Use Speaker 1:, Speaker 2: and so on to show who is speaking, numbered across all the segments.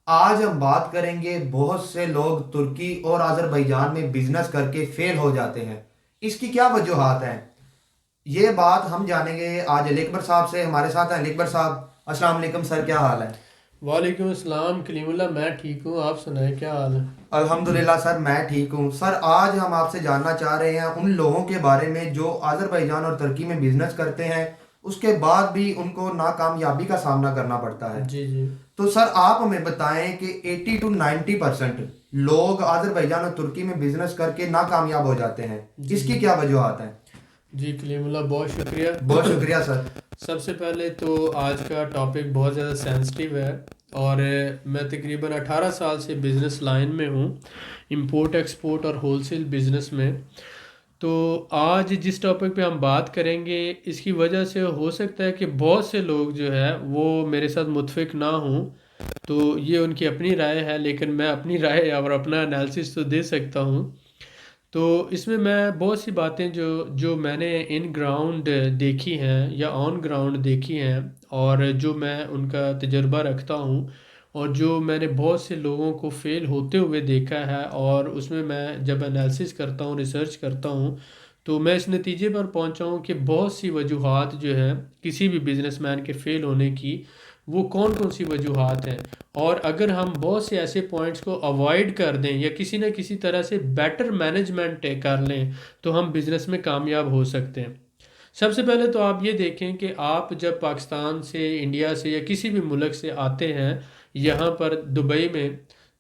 Speaker 1: آج ہم بات کریں گے بہت سے لوگ ترکی اور آذربائیجان میں بزنس کر کے فیل ہو جاتے ہیں۔ اس کی کیا وجوہات ہیں؟ یہ بات ہم جانیں گے آج علی اکبر صاحب سے۔ ہمارے ساتھ ہیں علی اکبر صاحب۔ السلام علیکم سر، کیا حال ہے؟
Speaker 2: وعلیکم السلام کلیم اللہ، میں ٹھیک ہوں، آپ سنائیں کیا حال ہے؟
Speaker 1: الحمدللہ سر، میں ٹھیک ہوں۔ سر آج ہم آپ سے جاننا چاہ رہے ہیں ان لوگوں کے بارے میں جو آذربائیجان اور ترکی میں بزنس کرتے ہیں، اس کے بعد بھی ان کو ناکامیابی کا سامنا کرنا پڑتا ہے۔
Speaker 2: جی جی
Speaker 1: تو سر آپ ہمیں بتائیں کہ 80 to 90% لوگ آذربائیجان اور ترکی میں بزنس کر کے ناکامیاب ہو جاتے ہیں،
Speaker 2: جی
Speaker 1: اس
Speaker 2: جی
Speaker 1: کی کیا وجوہات ہیں؟
Speaker 2: جی کلیم اللہ، بہت شکریہ۔
Speaker 1: بہت شکریہ سر۔
Speaker 2: سب سے پہلے تو آج کا ٹاپک بہت زیادہ سینسٹیو ہے، اور میں تقریباً 18 سال سے بزنس لائن میں ہوں، امپورٹ ایکسپورٹ اور ہول سیل بزنس میں۔ تو آج جس ٹاپک پہ ہم بات کریں گے، اس کی وجہ سے ہو سکتا ہے کہ بہت سے لوگ جو ہے وہ میرے ساتھ متفق نہ ہوں، تو یہ ان کی اپنی رائے ہے، لیکن میں اپنی رائے اور اپنا انالیسس تو دے سکتا ہوں۔ تو اس میں بہت سی باتیں جو میں نے ان گراؤنڈ دیکھی ہیں یا آن گراؤنڈ دیکھی ہیں، اور جو میں ان کا تجربہ رکھتا ہوں، اور جو میں نے بہت سے لوگوں کو فیل ہوتے ہوئے دیکھا ہے، اور اس میں جب انالیسس کرتا ہوں، ریسرچ کرتا ہوں، تو میں اس نتیجے پر پہنچا ہوں کہ بہت سی وجوہات جو ہیں کسی بھی بزنس مین کے فیل ہونے کی، وہ کون کون سی وجوہات ہیں۔ اور اگر ہم بہت سے ایسے پوائنٹس کو اوائڈ کر دیں یا کسی نہ کسی طرح سے بیٹر مینجمنٹ کر لیں، تو ہم بزنس میں کامیاب ہو سکتے ہیں۔ سب سے پہلے تو آپ یہ دیکھیں کہ آپ جب پاکستان سے، انڈیا سے یا کسی بھی ملک سے آتے ہیں یہاں پر دبئی میں،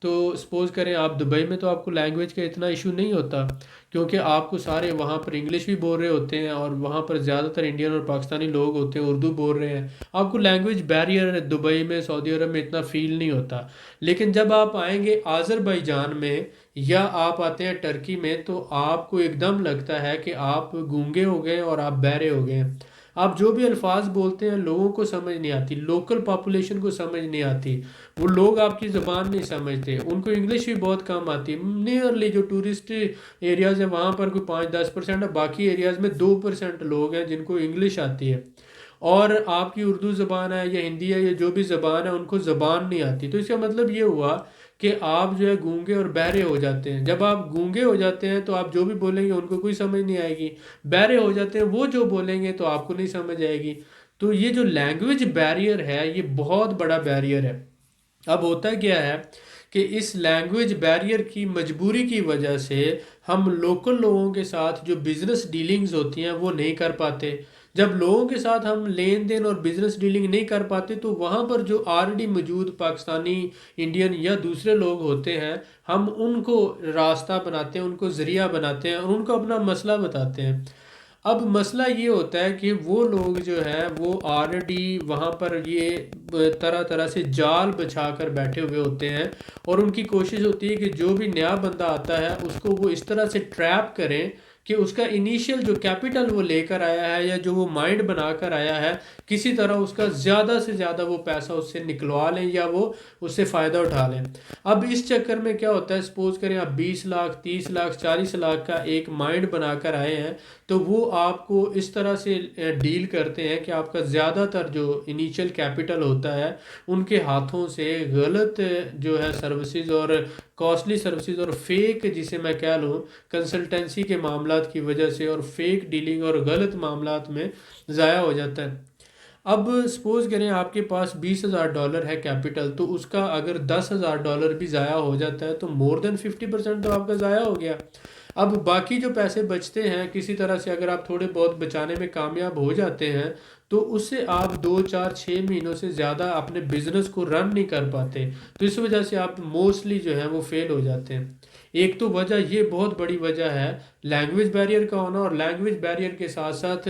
Speaker 2: تو سپوز کریں آپ دبئی میں، تو آپ کو لینگویج کا اتنا ایشو نہیں ہوتا، کیونکہ آپ کو سارے وہاں پر انگلش بھی بول رہے ہوتے ہیں، اور وہاں پر زیادہ تر انڈین اور پاکستانی لوگ ہوتے ہیں اردو بول رہے ہیں۔ آپ کو لینگویج بیریئر دبئی میں، سعودی عرب میں اتنا فیل نہیں ہوتا۔ لیکن جب آپ آئیں گے آذربائیجان میں یا آپ آتے ہیں ٹرکی میں، تو آپ کو ایک دم لگتا ہے کہ آپ گونگے ہو گئے اور آپ بہرے ہو گئے ہیں۔ آپ جو بھی الفاظ بولتے ہیں لوگوں کو سمجھ نہیں آتی، لوکل پاپولیشن کو سمجھ نہیں آتی، وہ لوگ آپ کی زبان نہیں سمجھتے، ان کو انگلش بھی بہت کم آتی۔ نیئرلی جو ٹورسٹ ایریاز ہیں وہاں پر کوئی 5-10% ہے، باقی ایریاز میں 2% لوگ ہیں جن کو انگلش آتی ہے، اور آپ کی اردو زبان ہے یا ہندی ہے یا جو بھی زبان ہے ان کو زبان نہیں آتی۔ تو اس کا مطلب یہ ہوا کہ آپ جو ہے گونگے اور بہرے ہو جاتے ہیں۔ جب آپ گونگے ہو جاتے ہیں تو آپ جو بھی بولیں گے ان کو کوئی سمجھ نہیں آئے گی، بہرے ہو جاتے ہیں وہ جو بولیں گے تو آپ کو نہیں سمجھ آئے گی۔ تو یہ جو لینگویج بیریئر ہے یہ بہت بڑا بیریئر ہے۔ اب ہوتا کیا ہے کہ اس لینگویج بیریئر کی مجبوری کی وجہ سے ہم لوکل لوگوں کے ساتھ جو بزنس ڈیلنگز ہوتی ہیں وہ نہیں کر پاتے۔ جب لوگوں کے ساتھ ہم لین دین اور بزنس ڈیلنگ نہیں کر پاتے، تو وہاں پر جو آلریڈی موجود پاکستانی، انڈین یا دوسرے لوگ ہوتے ہیں، ہم ان کو راستہ بناتے ہیں، ان کو ذریعہ بناتے ہیں اور ان کو اپنا مسئلہ بتاتے ہیں۔ اب مسئلہ یہ ہوتا ہے کہ وہ لوگ جو ہیں وہ آلریڈی وہاں پر یہ طرح طرح سے جال بچھا کر بیٹھے ہوئے ہوتے ہیں، اور ان کی کوشش ہوتی ہے کہ جو بھی نیا بندہ آتا ہے اس کو وہ اس طرح سے ٹریپ کریں کہ اس کا انیشیل جو کیپٹل وہ لے کر آیا ہے یا جو وہ مائنڈ بنا کر آیا ہے، کسی طرح اس کا زیادہ سے زیادہ وہ پیسہ اس سے نکلوا لیں یا وہ اس سے فائدہ اٹھا لیں۔ اب اس چکر میں کیا ہوتا ہے، سپوز کریں آپ 20 لاکھ، 30 لاکھ، 40 لاکھ کا ایک مائنڈ بنا کر آئے ہیں، تو وہ آپ کو اس طرح سے ڈیل کرتے ہیں کہ آپ کا زیادہ تر جو انیشل کیپٹل ہوتا ہے ان کے ہاتھوں سے غلط جو ہے سروسز اور کاسٹلی سروسز اور فیک، جسے میں کہہ لوں کنسلٹنسی کے معاملات کی وجہ سے، اور فیک ڈیلنگ اور غلط معاملات میں ضائع ہو جاتا ہے۔ اب سپوز کریں آپ کے پاس $20,000 ہے کیپٹل، تو اس کا اگر $10,000 بھی ضائع ہو جاتا ہے تو مور دین 50% تو آپ کا ضائع ہو گیا۔ اب باقی جو پیسے بچتے ہیں کسی طرح سے اگر آپ تھوڑے بہت بچانے میں کامیاب ہو جاتے ہیں، تو اس سے آپ 2 4 6 مہینوں سے زیادہ اپنے بزنس کو رن نہیں کر پاتے، تو اس وجہ سے آپ موسٹلی جو ہیں وہ فیل ہو جاتے ہیں۔ ایک تو وجہ یہ بہت بڑی وجہ ہے لینگویج بیریئر کا ہونا، اور لینگویج بیریئر کے ساتھ ساتھ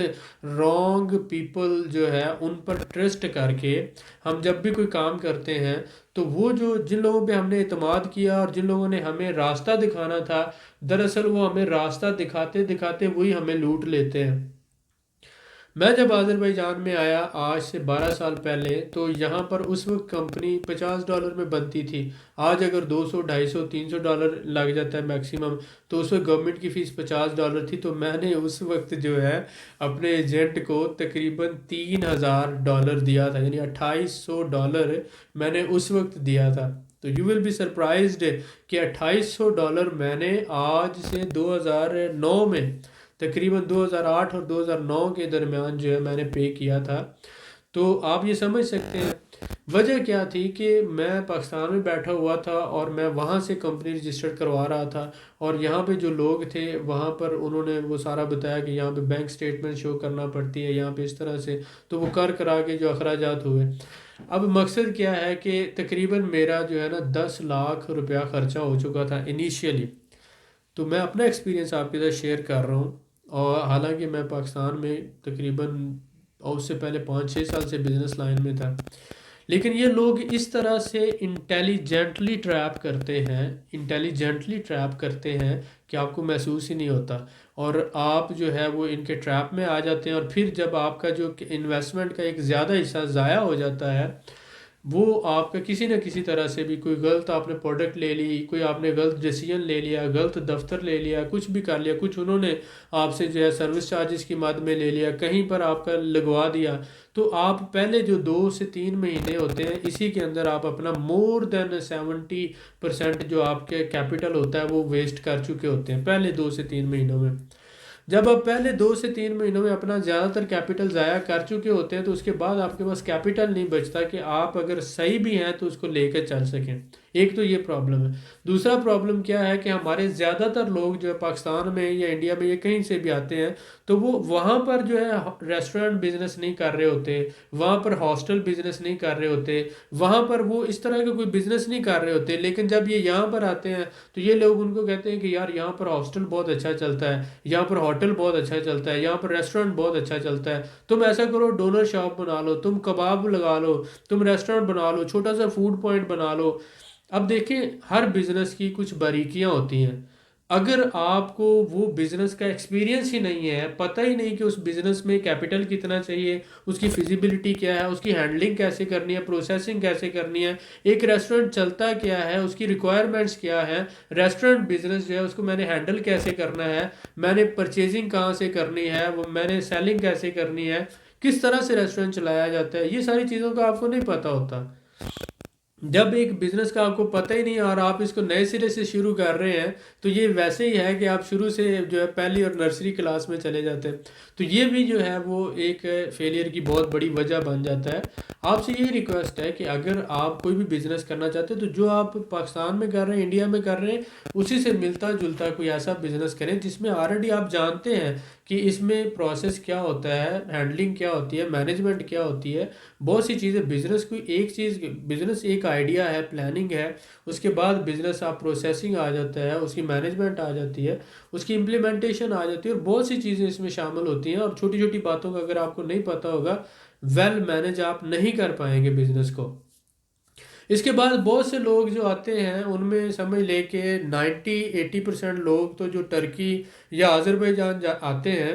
Speaker 2: رانگ پیپل جو ہے ان پر ٹرسٹ کر کے ہم جب بھی کوئی کام کرتے ہیں، تو وہ جو جن لوگوں پہ ہم نے اعتماد کیا اور جن لوگوں نے ہمیں راستہ دکھانا تھا، دراصل وہ ہمیں راستہ دکھاتے دکھاتے وہی ہمیں لوٹ لیتے ہیں۔ میں جب آذربائیجان میں آیا آج سے 12 سال پہلے، تو یہاں پر اس وقت کمپنی $50 میں بنتی تھی۔ آج اگر 200 250 300 ڈالر لگ جاتا ہے میکسیمم، تو اس وقت گورنمنٹ کی فیس $50 تھی، تو میں نے اس وقت جو ہے اپنے ایجنٹ کو تقریباً $3,000 دیا تھا، یعنی $2,800 میں نے اس وقت دیا تھا۔ تو یو ول بی سرپرائزڈ کہ $2800 میں نے آج سے 2009 میں تقریباً 2008 اور 2009 کے درمیان جو ہے میں نے پے کیا تھا. تو آپ یہ سمجھ سکتے ہیں وجہ کیا تھی کہ میں پاکستان میں بیٹھا ہوا تھا اور میں وہاں سے کمپنی رجسٹرڈ کروا رہا تھا، اور یہاں پہ جو لوگ تھے وہاں پر انہوں نے وہ سارا بتایا کہ یہاں پہ بینک سٹیٹمنٹ شو کرنا پڑتی ہے یہاں پہ اس طرح سے، تو وہ کرا کے جو اخراجات ہوئے. اب مقصد کیا ہے کہ تقریباً میرا جو ہے نا 10 لاکھ روپیہ خرچہ ہو چکا تھا انیشیلی. تو میں اپنا ایکسپیرینس آپ کے ساتھ شیئر کر رہا ہوں، اور حالانکہ میں پاکستان میں تقریباً اور اس سے پہلے 5-6 سال سے بزنس لائن میں تھا. لیکن یہ لوگ اس طرح سے انٹیلیجنٹلی ٹریپ کرتے ہیں کہ آپ کو محسوس ہی نہیں ہوتا، اور آپ جو ہے وہ ان کے ٹریپ میں آ جاتے ہیں. اور پھر جب آپ کا جو انویسٹمنٹ کا ایک زیادہ حصہ ضائع ہو جاتا ہے، وہ آپ کا کسی نہ کسی طرح سے بھی کوئی غلط آپ نے پروڈکٹ لے لی، کوئی آپ نے غلط ڈیسیجن لے لیا، غلط دفتر لے لیا، کچھ بھی کر لیا، کچھ انہوں نے آپ سے جو ہے سروس چارجز کی مد میں لے لیا، کہیں پر آپ کا لگوا دیا، تو آپ پہلے جو 2 سے 3 مہینے ہوتے ہیں اسی کے اندر آپ اپنا مور دین 70% جو آپ کے کیپٹل ہوتا ہے وہ ویسٹ کر چکے ہوتے ہیں پہلے 2 سے 3 مہینوں میں. جب آپ پہلے 2 سے 3 مہینوں میں اپنا زیادہ تر کیپٹل ضائع کر چکے ہوتے ہیں تو اس کے بعد آپ کے پاس کیپٹل نہیں بچتا کہ آپ اگر صحیح بھی ہیں تو اس کو لے کے چل سکیں. ایک تو یہ پرابلم ہے. دوسرا پرابلم کیا ہے کہ ہمارے زیادہ تر لوگ جو ہے پاکستان میں یا انڈیا میں یا کہیں سے بھی آتے ہیں تو وہ وہاں پر جو ہے ریسٹورنٹ بزنس نہیں کر رہے ہوتے، وہاں پر ہاسٹل بزنس نہیں کر رہے ہوتے، وہاں پر وہ اس طرح کا کوئی بزنس نہیں کر رہے ہوتے. لیکن جب یہ یہاں پر آتے ہیں تو یہ لوگ ان کو کہتے ہیں کہ یار یہاں پر ہاسٹل بہت اچھا چلتا ہے، یہاں پر ہوٹل بہت اچھا چلتا ہے، یہاں پر ریسٹورنٹ بہت اچھا چلتا ہے، تم ایسا کرو ڈونر شاپ بنا لو، تم کباب لگا لو، تم ریسٹورنٹ بنا لو، چھوٹا سا فوڈ پوائنٹ بنا لو. اب دیکھیں ہر بزنس کی کچھ باریکیاں ہوتی ہیں. اگر آپ کو وہ بزنس کا ایکسپیرینس ہی نہیں ہے، پتہ ہی نہیں کہ اس بزنس میں کیپٹل کتنا چاہیے، اس کی فیزیبلٹی کیا ہے، اس کی ہینڈلنگ کیسے کرنی ہے، پروسیسنگ کیسے کرنی ہے، ایک ریسٹورنٹ چلتا کیا ہے، اس کی ریکوائرمنٹس کیا ہے، ریسٹورنٹ بزنس جو ہے اس کو میں نے ہینڈل کیسے کرنا ہے، میں نے پرچیزنگ کہاں سے کرنی ہے، وہ میں نے سیلنگ کیسے کرنی ہے، کس طرح سے ریسٹورنٹ چلایا جاتا ہے، یہ ساری چیزوں کا آپ کو نہیں پتہ ہوتا. جب ایک بزنس کا آپ کو پتہ ہی نہیں اور آپ اس کو نئے سرے سے شروع کر رہے ہیں تو یہ ویسے ہی ہے کہ آپ شروع سے جو ہے پہلی اور نرسری کلاس میں چلے جاتے ہیں. تو یہ بھی جو ہے وہ ایک فیلئر کی بہت بڑی وجہ بن جاتا ہے. آپ سے یہ ریکویسٹ ہے کہ اگر آپ کوئی بھی بزنس کرنا چاہتے ہیں تو جو آپ پاکستان میں کر رہے ہیں، انڈیا میں کر رہے ہیں، اسی سے ملتا جلتا کوئی ایسا بزنس کریں جس میں آلریڈی آپ جانتے ہیں کہ اس میں پروسیس کیا ہوتا ہے، ہینڈلنگ کیا ہوتی ہے، مینجمنٹ کیا ہوتی ہے، بہت سی چیزیں. بزنس کوئی ایک چیز، بزنس ایک آئیڈیا ہے، پلاننگ ہے، اس کے بعد بزنس آپ پروسیسنگ آ جاتا ہے، اس کی مینجمنٹ آ جاتی ہے، اس کی امپلیمنٹیشن آ جاتی ہے، اور بہت سی چیزیں اس میں شامل ہوتی ہیں. اور چھوٹی چھوٹی باتوں کا اگر آپ کو نہیں پتہ ہوگا، ویل مینج آپ نہیں کر پائیں گے بزنس کو. اس کے بعد بہت سے لوگ جو آتے ہیں ان میں سمجھ لے کہ 90-80% لوگ تو جو ٹرکی یا آذربائیجان آتے ہیں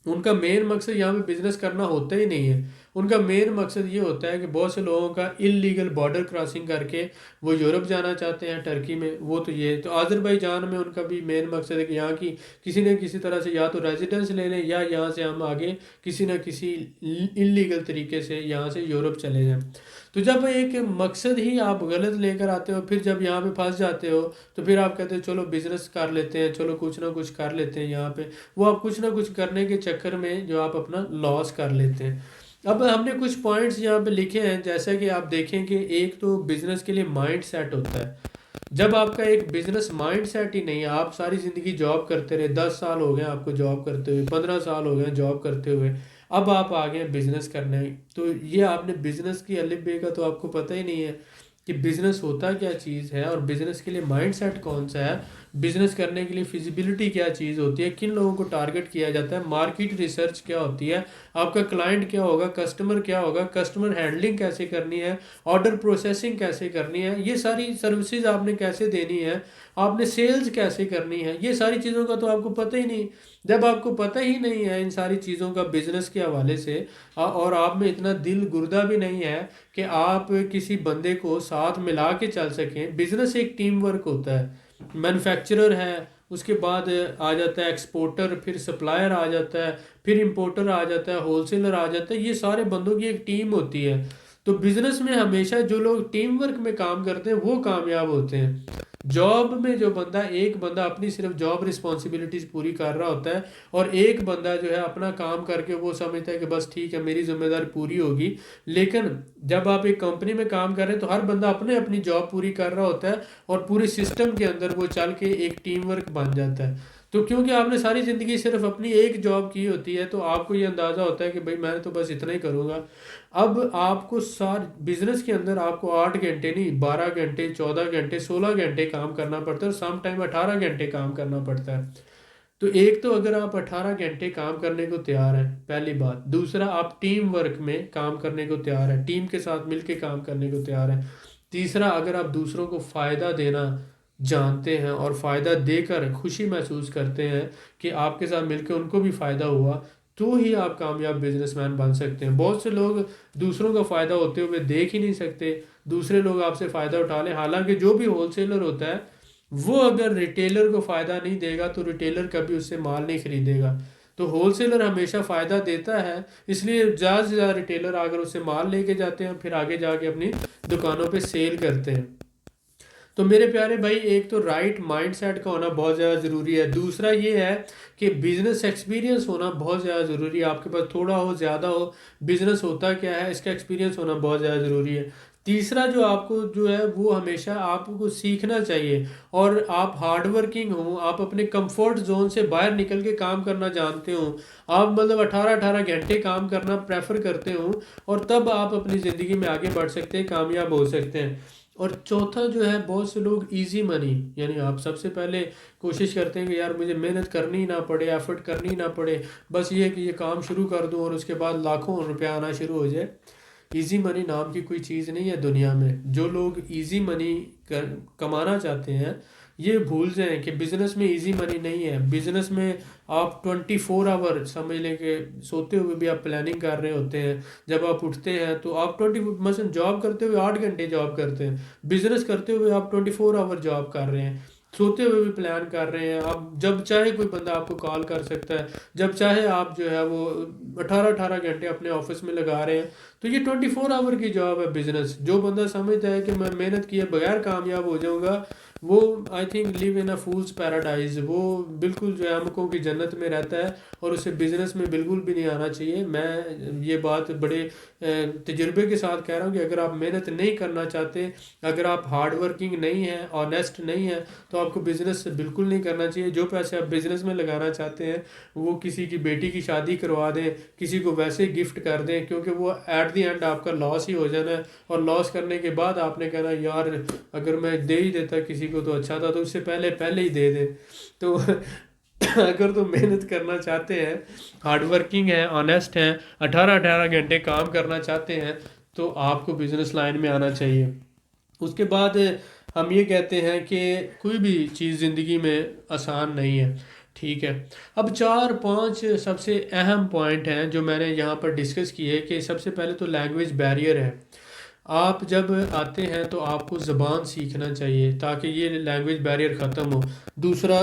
Speaker 2: ان کا مین مقصد یہاں پہ بزنس کرنا ہوتا ہی نہیں ہے. ان کا مین مقصد یہ ہوتا ہے کہ بہت سے لوگوں کا انلیگل بارڈر کراسنگ کر کے وہ یورپ جانا چاہتے ہیں ٹرکی میں. وہ تو یہ تو آذربائیجان میں ان کا بھی مین مقصد ہے کہ یہاں کی کسی نہ کسی طرح سے یا تو ریزیڈنس لے لیں یا یہاں سے ہم آگے کسی نہ کسی انلیگل طریقے سے یہاں سے یورپ چلے جائیں. تو جب ایک مقصد ہی آپ غلط لے کر آتے ہو، پھر جب یہاں پہ پھنس جاتے ہو تو پھر آپ کہتے ہیں چلو بزنس کر لیتے ہیں، چلو کچھ نہ کچھ کر لیتے ہیں یہاں پہ. وہ آپ کچھ نہ کچھ کرنے کے چکر میں جو آپ اپنا لاس کر لیتے ہیں. اب ہم نے کچھ پوائنٹس یہاں پہ لکھے ہیں، جیسا کہ آپ دیکھیں کہ ایک تو بزنس کے لیے مائنڈ سیٹ ہوتا ہے. جب آپ کا ایک بزنس مائنڈ سیٹ ہی نہیں ہے، آپ ساری زندگی جاب کرتے رہے، 10 سال ہو گئے آپ کو جاب کرتے ہوئے، 15 سال ہو گئے جاب کرتے ہوئے، اب آپ آگے بزنس کرنے، تو یہ آپ نے بزنس کی الف بے کا تو آپ کو پتہ ہی نہیں ہے کہ بزنس ہوتا کیا چیز ہے، اور بزنس کے لیے مائنڈ سیٹ کون سا ہے، بزنس کرنے کے لیے فیزیبلٹی کیا چیز ہوتی ہے، کن لوگوں کو ٹارگٹ کیا جاتا ہے، مارکیٹ ریسرچ کیا ہوتی ہے، آپ کا کلائنٹ کیا ہوگا، کسٹمر کیا ہوگا، کسٹمر ہینڈلنگ کیسے کرنی ہے، آرڈر پروسیسنگ کیسے کرنی ہے، یہ ساری سروسز آپ نے کیسے دینی ہے، آپ نے سیلز کیسے کرنی ہے، یہ ساری چیزوں کا تو آپ کو پتہ ہی نہیں. جب آپ کو پتہ ہی نہیں ہے ان ساری چیزوں کا بزنس کے حوالے سے، اور آپ میں اتنا دل گردہ بھی نہیں ہے کہ آپ کسی بندے کو ساتھ ملا کے چل سکیں. بزنس ایک ٹیم ورک ہوتا ہے. مینوفیکچرر ہے، اس کے بعد آ جاتا ہے ایکسپورٹر، پھر سپلائر آ جاتا ہے، پھر امپورٹر آ جاتا ہے، ہول سیلر آ جاتا ہے. یہ سارے بندوں کی ایک ٹیم ہوتی ہے. تو بزنس میں ہمیشہ جو لوگ ٹیم ورک میں کام کرتے ہیں وہ کامیاب ہوتے ہیں. جاب میں جو بندہ ایک بندہ اپنی صرف جاب رسپانسبلٹیز پوری کر رہا ہوتا ہے اور ایک بندہ جو ہے اپنا کام کر کے وہ سمجھتا ہے کہ بس ٹھیک ہے میری ذمہ داری پوری ہوگی. لیکن جب آپ ایک کمپنی میں کام کر رہے ہیں تو ہر بندہ اپنی جاب پوری کر رہا ہوتا ہے اور پورے سسٹم کے اندر وہ چل کے ایک ٹیم ورک بن جاتا ہے. تو کیونکہ آپ نے ساری زندگی صرف اپنی ایک جاب کی ہوتی ہے تو آپ کو یہ اندازہ ہوتا ہے کہ بھائی میں تو بس اتنا ہی کروں گا. اب آپ کو بزنس کے اندر آپ کو 8 گھنٹے نہیں 12 گھنٹے 14 گھنٹے 16 گھنٹے کام کرنا پڑتا ہے اور سم ٹائم 18 گھنٹے کام کرنا پڑتا ہے. تو ایک تو اگر آپ 18 گھنٹے کام کرنے کو تیار ہیں پہلی بات. دوسرا آپ ٹیم ورک میں کام کرنے کو تیار ہیں, ٹیم کے ساتھ مل کے کام کرنے کو تیار ہیں. تیسرا اگر آپ دوسروں کو فائدہ دینا جانتے ہیں اور فائدہ دے کر خوشی محسوس کرتے ہیں کہ آپ کے ساتھ مل کے ان کو بھی فائدہ ہوا تو ہی آپ کامیاب بزنس مین بن سکتے ہیں. بہت سے لوگ دوسروں کا فائدہ ہوتے ہوئے دیکھ ہی نہیں سکتے, دوسرے لوگ آپ سے فائدہ اٹھا لیں. حالانکہ جو بھی ہول سیلر ہوتا ہے وہ اگر ریٹیلر کو فائدہ نہیں دے گا تو ریٹیلر کبھی اس سے مال نہیں خریدے گا. تو ہول سیلر ہمیشہ فائدہ دیتا ہے, اس لیے زیادہ سے زیادہ ریٹیلر اگر اس سے مال لے کے جاتے ہیں پھر آگے جا کے اپنی دکانوں پہ سیل کرتے ہیں. تو میرے پیارے بھائی ایک تو رائٹ مائنڈ سیٹ کا ہونا بہت زیادہ ضروری ہے. دوسرا یہ ہے کہ بزنس ایکسپیرینس ہونا بہت زیادہ ضروری ہے. آپ کے پاس تھوڑا ہو زیادہ ہو بزنس ہوتا کیا ہے اس کا ایکسپیرینس ہونا بہت زیادہ ضروری ہے. تیسرا جو آپ کو جو ہے وہ ہمیشہ آپ کو سیکھنا چاہیے اور آپ ہارڈ ورکنگ ہوں, آپ اپنے کمفرٹ زون سے باہر نکل کے کام کرنا جانتے ہوں, آپ مطلب 18 گھنٹے کام کرنا پریفر کرتے ہوں اور تب آپ اپنی زندگی میں آگے بڑھ سکتے ہیں, کامیاب ہو سکتے ہیں. اور چوتھا جو ہے بہت سے لوگ ایزی منی, یعنی آپ سب سے پہلے کوشش کرتے ہیں کہ یار مجھے محنت کرنی نہ پڑے, ایفرٹ کرنی نہ پڑے, بس یہ کہ یہ کام شروع کر دوں اور اس کے بعد لاکھوں روپیہ آنا شروع ہو جائے. ایزی منی نام کی کوئی چیز نہیں ہے دنیا میں. جو لوگ ایزی منی کمانا چاہتے ہیں یہ بھول جائیں کہ بزنس میں ایزی منی نہیں ہے. بزنس میں آپ 24 آور سمجھ لیں کہ سوتے ہوئے بھی آپ پلاننگ کر رہے ہوتے ہیں. جب آپ اٹھتے ہیں تو آپ مثلا جاب کرتے ہوئے 8 گھنٹے جاب کرتے ہیں, بزنس کرتے ہوئے آپ 24 آور جاب کر رہے ہیں, سوتے ہوئے بھی پلان کر رہے ہیں. آپ جب چاہے کوئی بندہ آپ کو کال کر سکتا ہے, جب چاہے آپ جو ہے وہ 18 گھنٹے اپنے آفس میں لگا رہے ہیں. تو یہ 24 آور کی جاب ہے بزنس. جو بندہ سمجھتا ہے کہ میں محنت کیے بغیر کامیاب ہو جاؤں گا وہ I think live in a fool's paradise, وہ بالکل جو ہے احمقوں کی جنت میں رہتا ہے اور اسے بزنس میں بالکل بھی نہیں آنا چاہیے. میں یہ بات بڑے تجربے کے ساتھ کہہ رہا ہوں کہ اگر آپ محنت نہیں کرنا چاہتے, اگر آپ ہارڈ ورکنگ نہیں ہیں, آنیسٹ نہیں ہیں, تو آپ کو بزنس بالکل نہیں کرنا چاہیے. جو پیسے آپ بزنس میں لگانا چاہتے ہیں وہ کسی کی بیٹی کی شادی کروا دیں, کسی کو ویسے ہی گفٹ کر دیں, کیونکہ وہ ایٹ دی اینڈ آپ کا لاس ہی ہو جانا ہے. اور لاس کرنے کے بعد آپ نے کہنا یار اگر میں دے ہی دیتا کسی کو تو اچھا تھا, تو اس سے پہلے ہی دے دے. تو اگر تو محنت کرنا چاہتے ہیں, ہارڈ ورکنگ ہیں, آنیسٹ ہیں, 18 گھنٹے کام کرنا چاہتے ہیں تو آپ کو بزنس لائن میں آنا چاہیے. اس کے بعد ہم یہ کہتے ہیں کہ کوئی بھی چیز زندگی میں آسان نہیں ہے, ٹھیک ہے. اب 4-5 سب سے اہم پوائنٹ ہیں جو میں نے یہاں پر ڈسکس کیے کہ سب سے پہلے تو لینگویج بیریئر ہے. آپ جب آتے ہیں تو آپ کو زبان سیکھنا چاہیے تاکہ یہ لینگویج بیریئر ختم ہو. دوسرا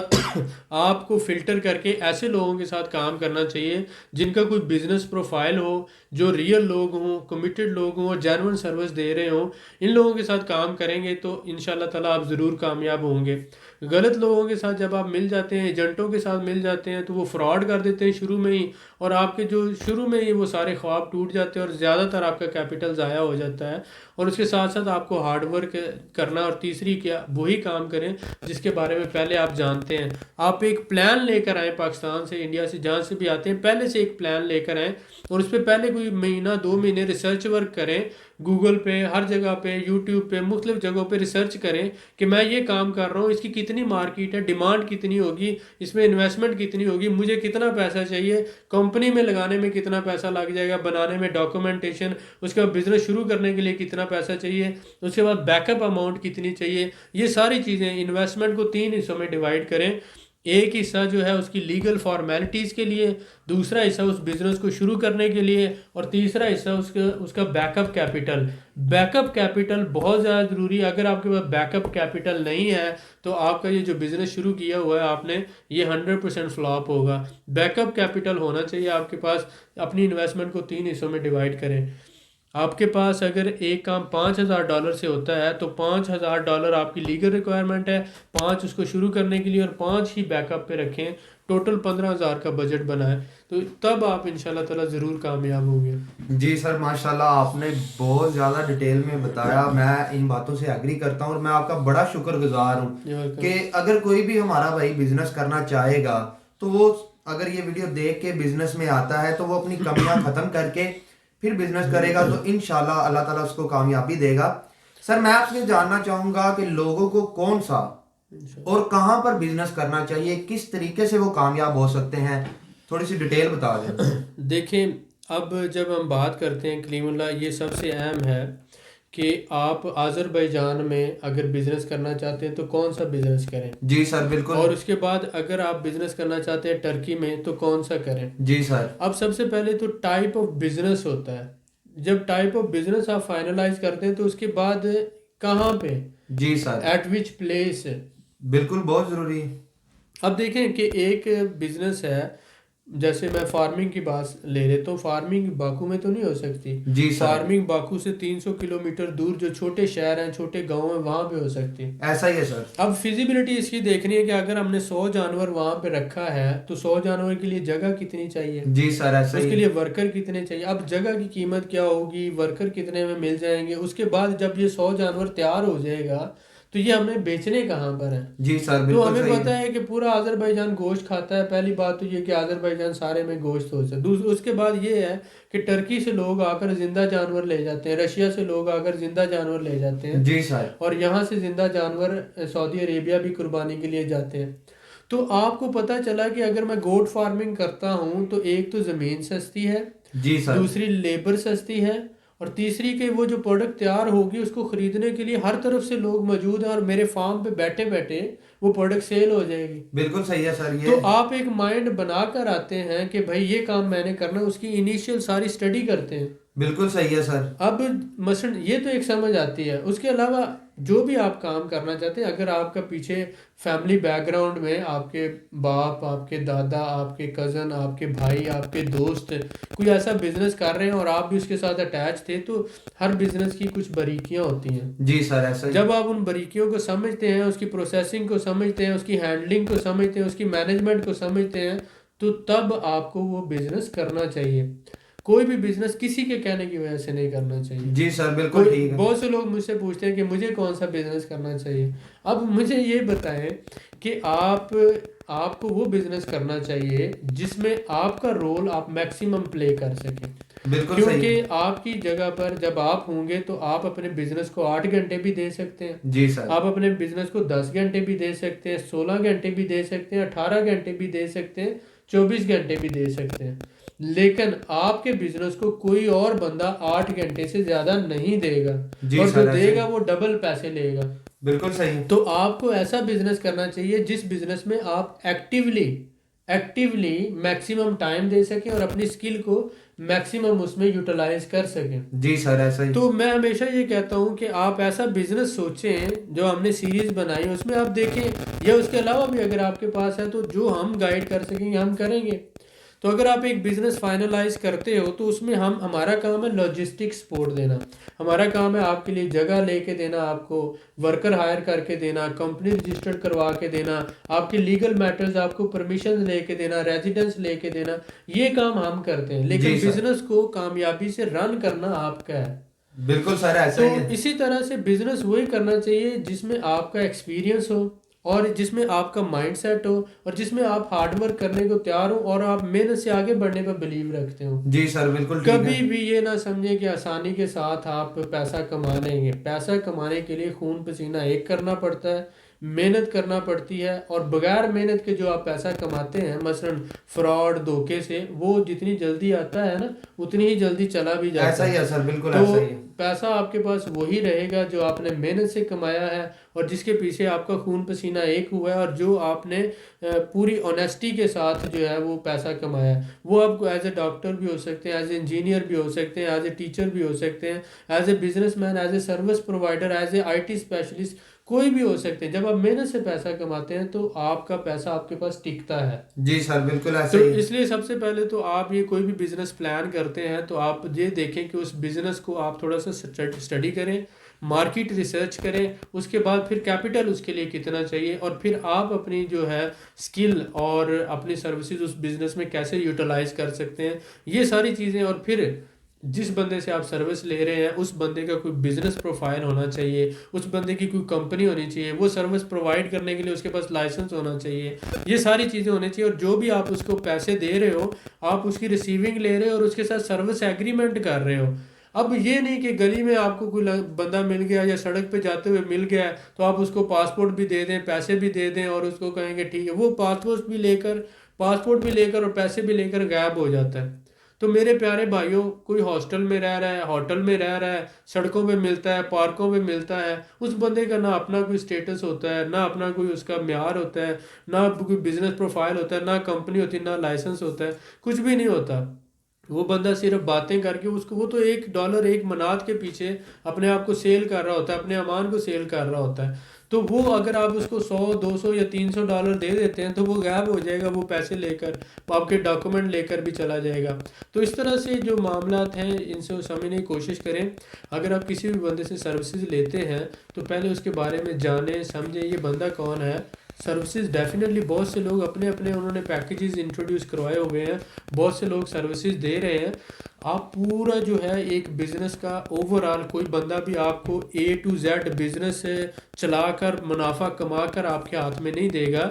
Speaker 2: آپ کو فلٹر کر کے ایسے لوگوں کے ساتھ کام کرنا چاہیے جن کا کوئی بزنس پروفائل ہو, جو ریئل لوگ ہوں, کمیٹڈ لوگ ہوں, جینون سروس دے رہے ہوں. ان لوگوں کے ساتھ کام کریں گے تو انشاءاللہ تعالیٰ آپ ضرور کامیاب ہوں گے. غلط لوگوں کے ساتھ جب آپ مل جاتے ہیں, ایجنٹوں کے ساتھ مل جاتے ہیں تو وہ فراڈ کر دیتے ہیں شروع میں ہی, اور آپ کے جو شروع میں ہی وہ سارے خواب ٹوٹ جاتے ہیں اور زیادہ تر آپ کا کیپٹل ضائع ہو جاتا ہے. اور اس کے ساتھ ساتھ آپ کو ہارڈ ورک کرنا, اور تیسری کیا وہی کام کریں جس کے بارے میں پہلے آپ جانتے ہیں. آپ ایک پلان لے کر آئیں, پاکستان سے, انڈیا سے, جہاں سے بھی آتے ہیں پہلے سے ایک پلان لے کر آئیں اور اس پہ پہلے کوئی مہینہ 2 مہینے ریسرچ ورک کریں. گوگل پہ, ہر جگہ پہ, یوٹیوب پہ, مختلف جگہوں پہ ریسرچ کریں کہ میں یہ کام کر رہا ہوں, اس کی کتنی مارکیٹ ہے, ڈیمانڈ کتنی ہوگی, اس میں انویسٹمنٹ کتنی ہوگی, مجھے کتنا پیسہ چاہیے, کمپنی میں لگانے میں کتنا پیسہ لگ جائے گا, بنانے میں ڈاکومنٹیشن, اس کا بزنس شروع کرنے کے لیے کتنا پیسہ چاہیے, اس کے بعد بیک اپ اماؤنٹ کتنی چاہیے. یہ ساری چیزیں انویسٹمنٹ کو 3 حصوں میں ڈیوائڈ کریں. ایک حصہ جو ہے اس کی لیگل فارمیلٹیز کے لیے, دوسرا حصہ اس بزنس کو شروع کرنے کے لیے, اور تیسرا حصہ اس کا back up capital. Back up capital بہت زیادہ ضروری ہے. اگر آپ کے پاس بیک اپ کیپٹل نہیں ہے تو آپ کا یہ جو بزنس شروع کیا ہوا ہے آپ نے, یہ 100% فلاپ ہوگا. بیک اپ کیپٹل ہونا چاہیے آپ کے پاس. اپنی انویسٹمنٹ کو 3 حصوں میں ڈیوائڈ کریں. آپ کے پاس اگر ایک کام $5,000 سے ہوتا ہے تو $5,000 آپ کی لیگل ریکوائرمنٹ ہے، 5 اس کو شروع کرنے کے لیے اور 5 ہی بیک اپ پہ رکھیں، ٹوٹل 15,000 کا بجٹ بنائیں، تو تب آپ انشاءاللہ تعالیٰ ضرور کامیاب ہوں گے۔
Speaker 1: جی سر، ماشاءاللہ آپ نے بہت زیادہ ڈیٹیل میں بتایا، میں ان باتوں سے ایگری کرتا ہوں اور میں آپ کا بڑا شکر گزار ہوں کہ اگر کوئی بھی ہمارا بھائی بزنس کرنا چاہے گا تو وہ اگر یہ ویڈیو دیکھ کے بزنس میں آتا ہے تو وہ اپنی کمیاں ختم کر کے پھر بزنس کرے گا تو انشاءاللہ اللہ تعالیٰ اس کو کامیابی دے گا۔ سر میں آپ سے جاننا چاہوں گا کہ لوگوں کو کون سا اور کہاں پر بزنس کرنا چاہیے، کس طریقے سے وہ کامیاب ہو سکتے ہیں، تھوڑی سی ڈیٹیل بتا دیں۔
Speaker 2: دیکھیں، اب جب ہم بات کرتے ہیں کلیم اللہ، یہ سب سے اہم ہے کہ آپ آذربائیجان میں اگر بزنس کرنا چاہتے ہیں تو کون سا بزنس کریں،
Speaker 1: جی سر بالکل۔
Speaker 2: اور اس کے بعد اگر آپ بزنس کرنا چاہتے ہیں ٹرکی میں تو کون سا کریں۔
Speaker 1: جی سر۔
Speaker 2: اب سب سے پہلے تو ٹائپ آف بزنس ہوتا ہے، جب ٹائپ آف بزنس آپ فائنلائز کرتے ہیں تو اس کے بعد کہاں پہ،
Speaker 1: جی سر
Speaker 2: ایٹ وچ پلیس۔
Speaker 1: بالکل، بہت ضروری ہے۔
Speaker 2: اب دیکھیں کہ ایک بزنس ہے، جیسے میں فارمنگ کی بات لے لیتا ہوں، فارمنگ باکو میں تو نہیں ہو سکتی،
Speaker 1: جی سر،
Speaker 2: فارمنگ باکو سے 300 کلومیٹر دور جو چھوٹے شہر ہیں، چھوٹے گاؤں ہیں، وہاں پہ ہو سکتی۔
Speaker 1: ایسا ہی ہے سر۔
Speaker 2: اب فیزیبلٹی اس کی دیکھنی ہے کہ اگر ہم نے 100 جانور وہاں پہ رکھا ہے تو 100 جانور کے لیے جگہ کتنی چاہیے،
Speaker 1: جی سر ایسا
Speaker 2: اس
Speaker 1: ہی
Speaker 2: کے لیے ورکر کتنے چاہیے، اب جگہ کی قیمت کیا ہوگی، ورکر کتنے میں مل جائیں گے، اس کے بعد جب یہ 100 جانور تیار ہو جائے گا تو یہ ہمیں بیچنے کہاں پر ہیں۔
Speaker 1: جی سر
Speaker 2: تو
Speaker 1: بالکل
Speaker 2: ہمیں
Speaker 1: صحیح
Speaker 2: پتہ ہے کہ پورا آذربائیجان گوشت کھاتا ہے، پہلی بات تو یہ کہ آذربائیجان سارے میں گوشت ہو سکتا ہے۔ اس کے بعد یہ ہے کہ ٹرکی سے لوگ آ کر زندہ جانور لے جاتے ہیں، رشیا سے لوگ آ کر زندہ جانور لے جاتے ہیں،
Speaker 1: جی سر۔
Speaker 2: اور یہاں سے زندہ جانور سعودی عربیہ بھی قربانی کے لیے جاتے ہیں۔ تو آپ کو پتہ چلا کہ اگر میں گوٹ فارمنگ کرتا ہوں تو ایک تو زمین سستی ہے،
Speaker 1: جی سر۔
Speaker 2: دوسری لیبر سستی ہے، اور تیسری کہ وہ جو پروڈکٹ تیار ہوگی اس کو خریدنے کے لیے ہر طرف سے لوگ موجود ہیں، اور میرے فارم پہ بیٹھے بیٹھے وہ پروڈکٹ سیل ہو جائے گی۔
Speaker 1: بالکل صحیح ہے سر۔
Speaker 2: تو
Speaker 1: یہ
Speaker 2: آپ ایک مائنڈ بنا کر آتے ہیں کہ بھائی یہ کام میں نے کرنا، اس کی انیشیل ساری سٹڈی کرتے ہیں۔
Speaker 1: بالکل صحیح ہے سر۔
Speaker 2: اب مثلا یہ تو ایک سمجھ آتی ہے، اس کے علاوہ جو بھی آپ کام کرنا چاہتے ہیں، اگر آپ کا پیچھے فیملی بیک گراؤنڈ میں آپ کے باپ، آپ کے دادا، آپ کے کزن، آپ کے بھائی، آپ کے دوست کوئی ایسا بزنس کر رہے ہیں اور آپ بھی اس کے ساتھ اٹیچ تھے، تو ہر بزنس کی کچھ باریکیاں ہوتی ہیں۔
Speaker 1: جی سر ایسا ہی۔
Speaker 2: جب آپ ان باریکیوں کو سمجھتے ہیں، اس کی پروسیسنگ کو سمجھتے ہیں، اس کی ہینڈلنگ کو سمجھتے ہیں، اس کی مینجمنٹ کو سمجھتے ہیں، تو تب آپ کو وہ بزنس کرنا چاہیے۔ کوئی بھی بزنس کسی کے کہنے کی وجہ سے نہیں کرنا چاہیے۔
Speaker 1: جی سر بالکل ٹھیک ہے۔
Speaker 2: بہت سے لوگ مجھ سے پوچھتے ہیں کہ مجھے کون سا بزنس کرنا چاہیے۔ اب مجھے یہ بتائیں کہ آپ کو وہ بزنس کرنا چاہیے جس میں آپ کا رول آپ میکسیمم پلے کر سکیں،
Speaker 1: بالکل صحیح۔
Speaker 2: کیونکہ آپ کی جگہ پر جب آپ ہوں گے تو آپ اپنے بزنس کو 8 گھنٹے بھی دے سکتے ہیں،
Speaker 1: جی سر۔
Speaker 2: آپ اپنے بزنس کو 10 گھنٹے بھی دے سکتے ہیں، 16 گھنٹے بھی دے سکتے ہیں، 18 گھنٹے بھی دے سکتے ہیں، 24 گھنٹے بھی دے سکتے ہیں، لیکن آپ کے بزنس کو کوئی اور بندہ 8 گھنٹے سے زیادہ نہیں دے گا،
Speaker 1: جی
Speaker 2: اور
Speaker 1: سر
Speaker 2: جو دے
Speaker 1: ایسے
Speaker 2: گا وہ ڈبل پیسے لے گا۔
Speaker 1: بالکل صحیح۔
Speaker 2: تو آپ کو ایسا بزنس کرنا چاہیے جس بزنس میں آپ ایکٹیولی میکسیمم ٹائم دے سکیں اور اپنی سکل کو میکسیمم اس میں یوٹیلائز کر سکیں۔
Speaker 1: جی سر ایسا ہی۔
Speaker 2: تو میں ہمیشہ یہ کہتا ہوں کہ آپ ایسا بزنس سوچیں، جو ہم نے سیریز بنائی اس میں آپ دیکھیں، یا اس کے علاوہ بھی اگر آپ کے پاس ہے تو جو ہم گائیڈ کر سکیں گے ہم کریں گے۔ تو اگر آپ ایک بزنس فائنلائز کرتے ہو تو اس میں ہمارا کام ہے لاجسٹک سپورٹ دینا، ہمارا کام ہے آپ کے لیے جگہ لے کے دینا، آپ کو ورکر ہائر کر کے دینا، کمپنی رجسٹرڈ کروا کے دینا، آپ کے لیگل میٹرز، آپ کو پرمیشن لے کے دینا، ریزیڈنس لے کے دینا، یہ کام ہم کرتے ہیں، لیکن
Speaker 1: جی سر
Speaker 2: بزنس کو کامیابی سے رن کرنا آپ کا ہے۔
Speaker 1: بالکل سر ایسا
Speaker 2: تو
Speaker 1: ہی ہے۔
Speaker 2: اسی طرح سے بزنس وہی کرنا چاہیے جس میں آپ کا ایکسپیرینس ہو، اور جس میں آپ کا مائنڈ سیٹ ہو، اور جس میں آپ ہارڈ ورک کرنے کو تیار ہو، اور آپ محنت سے آگے بڑھنے پر بلیو رکھتے ہو۔
Speaker 1: جی سر بالکل ٹھیک ہے۔
Speaker 2: کبھی بھی یہ نہ سمجھیں کہ آسانی کے ساتھ آپ پیسہ کما لیں گے۔ پیسہ کمانے کے لیے خون پسینہ ایک کرنا پڑتا ہے، محنت کرنا پڑتی ہے، اور بغیر محنت کے جو آپ پیسہ کماتے ہیں، مثلا فراڈ، دھوکے سے، وہ جتنی جلدی آتا ہے نا اتنی ہی جلدی چلا بھی جاتا
Speaker 1: ایسا ہی ہے سر بالکل
Speaker 2: تو
Speaker 1: ایسا ہی ہے۔
Speaker 2: پیسہ آپ کے پاس وہی رہے گا جو آپ نے محنت سے کمایا ہے، اور جس کے پیچھے آپ کا خون پسینہ ایک ہوا ہے، اور جو آپ نے پوری آنیسٹی کے ساتھ جو ہے وہ پیسہ کمایا ہے۔ وہ آپ کو ایز اے ڈاکٹر بھی ہو سکتے ہیں، ایز اے انجینئر بھی ہو سکتے ہیں، ایز اے ٹیچر بھی ہو سکتے ہیں، as a business man, as a service provider, as a IT specialist, کوئی بھی ہو سکتے ہیں. جب آپ محنت سے پیسہ کماتے ہیں تو آپ کا پیسہ آپ کے پاس ٹکتا ہے.
Speaker 1: جی سر بالکل
Speaker 2: تو
Speaker 1: ایسے ہی.
Speaker 2: اس لیے سب سے پہلے تو آپ یہ کوئی بھی بزنس پلان کرتے ہیں تو آپ یہ دیکھیں کہ اس بزنس کو آپ تھوڑا سا اسٹڈی کریں, مارکیٹ ریسرچ کریں, اس کے بعد پھر کیپٹل اس کے لیے کتنا چاہیے, اور پھر آپ اپنی جو ہے اسکل اور اپنی سروسز اس بزنس میں کیسے یوٹیلائز کر سکتے ہیں, یہ ساری چیزیں. اور پھر جس بندے سے آپ سروس لے رہے ہیں اس بندے کا کوئی بزنس پروفائل ہونا چاہیے, اس بندے کی کوئی کمپنی ہونی چاہیے, وہ سروس پرووائڈ کرنے کے لیے اس کے پاس لائسنس ہونا چاہیے, یہ ساری چیزیں ہونی چاہیے. اور جو بھی آپ اس کو پیسے دے رہے ہو آپ اس کی ریسیونگ لے رہے ہو اور اس کے ساتھ سروس ایگریمنٹ کر رہے ہو. اب یہ نہیں کہ گلی میں آپ کو کوئی بندہ مل گیا یا سڑک پہ جاتے ہوئے مل گیا تو آپ اس کو پاسپورٹ بھی دے دیں, پیسے بھی دے دیں اور اس کو کہیں گے ٹھیک ہے, وہ پاسپورٹ بھی لے کر اور پیسے بھی لے کر غائب ہو جاتا ہے. تو میرے پیارے بھائیوں, کوئی ہاسٹل میں رہ رہا ہے, ہوٹل میں رہ رہا ہے, سڑکوں پہ ملتا ہے, پارکوں میں ملتا ہے, اس بندے کا نہ اپنا کوئی سٹیٹس ہوتا ہے, نہ اپنا کوئی اس کا معیار ہوتا ہے, نہ کوئی بزنس پروفائل ہوتا ہے, نہ کمپنی ہوتی ہے, نہ لائسنس ہوتا ہے, کچھ بھی نہیں ہوتا. وہ بندہ صرف باتیں کر کے اس کو, وہ تو $1 1 منات کے پیچھے اپنے آپ کو سیل کر رہا ہوتا ہے, اپنے امان کو سیل کر رہا ہوتا ہے. تو وہ اگر آپ اس کو $100 200 یا $300 دے دیتے ہیں تو وہ غائب ہو جائے گا, وہ پیسے لے کر آپ کے ڈاکومنٹ لے کر بھی چلا جائے گا. تو اس طرح سے جو معاملات ہیں ان سے سمجھنے کی کوشش کریں. اگر آپ کسی بھی بندے سے سروسز لیتے ہیں تو پہلے اس کے بارے میں جانیں سمجھیں یہ بندہ کون ہے. سروسز ڈیفینیٹلی بہت سے لوگ اپنے انہوں نے پیکیجز انٹروڈیوس کروائے ہوئے ہیں, بہت سے لوگ سروسز دے رہے ہیں. آپ پورا جو ہے ایک بزنس کا اوور آل, کوئی بندہ بھی آپ کو A to Z بزنس چلا کر منافع کما کر آپ کے ہاتھ میں نہیں دے گا.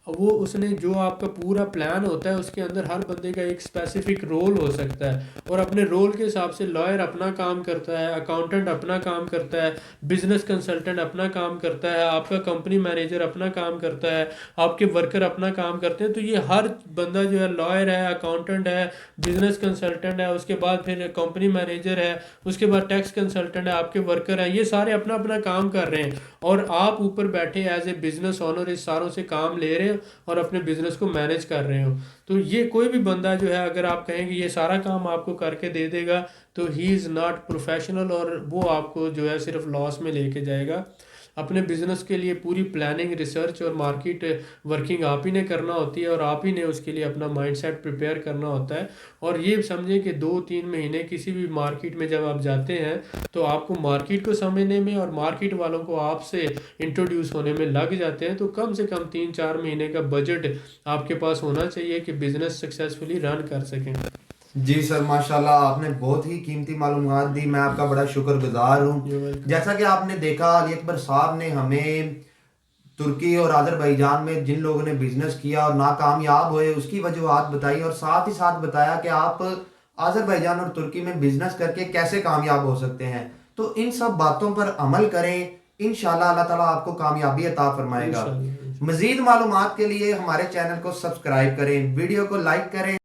Speaker 2: وہ اس نے جو آپ کا پورا پلان ہوتا ہے اس کے اندر ہر بندے کا ایک اسپیسیفک رول ہو سکتا ہے, اور اپنے رول کے حساب سے لائر اپنا کام کرتا ہے, اکاؤنٹنٹ اپنا کام کرتا ہے, بزنس کنسلٹنٹ اپنا کام کرتا ہے, آپ کا کمپنی مینیجر اپنا کام کرتا ہے, آپ کے ورکر اپنا کام کرتے ہیں. تو یہ ہر بندہ جو ہے لائر ہے, اکاؤنٹنٹ ہے, بزنس کنسلٹنٹ ہے, اس کے بعد پھر کمپنی مینیجر ہے, اس کے بعد ٹیکس کنسلٹنٹ ہے, آپ کے ورکر ہیں, یہ سارے اپنا اپنا کام کر رہے ہیں, اور آپ اوپر بیٹھے ایز اے بزنس اونر اس ساروں سے کام لے رہے ہیں اور اپنے بزنس کو مینیج کر رہے ہو. تو یہ کوئی بھی بندہ جو ہے اگر آپ کہیں کہ یہ سارا کام آپ کو کر کے دے دے گا تو ہی از ناٹ پروفیشنل, اور وہ آپ کو جو ہے صرف لاس میں لے کے جائے گا. اپنے بزنس کے لیے پوری پلاننگ, ریسرچ اور مارکیٹ ورکنگ آپ ہی نے کرنا ہوتی ہے, اور آپ ہی نے اس کے لیے اپنا مائنڈ سیٹ پریپیئر کرنا ہوتا ہے. اور یہ سمجھیں کہ 2-3 مہینے کسی بھی مارکیٹ میں جب آپ جاتے ہیں تو آپ کو مارکیٹ کو سمجھنے میں اور مارکیٹ والوں کو آپ سے انٹروڈیوس ہونے میں لگ جاتے ہیں. تو کم سے کم 3-4 مہینے کا بجٹ آپ کے پاس ہونا چاہیے کہ بزنس سکسیزفلی رن کر سکیں.
Speaker 1: جی سر ماشاءاللہ آپ نے بہت ہی قیمتی معلومات دی, میں آپ کا بڑا شکر گزار ہوں. جیسا کہ آپ نے دیکھا علی اکبر صاحب نے ہمیں ترکی اور آذربائیجان میں جن لوگوں نے بزنس کیا اور ناکامیاب ہوئے اس کی وجوہات بتائی, اور ساتھ ہی ساتھ بتایا کہ آپ آذربائیجان اور ترکی میں بزنس کر کے کیسے کامیاب ہو سکتے ہیں. تو ان سب باتوں پر عمل کریں, انشاءاللہ اللہ تعالیٰ آپ کو کامیابی عطا فرمائے گا. مزید معلومات کے لیے ہمارے چینل کو سبسکرائب کریں, ویڈیو کو لائک کریں.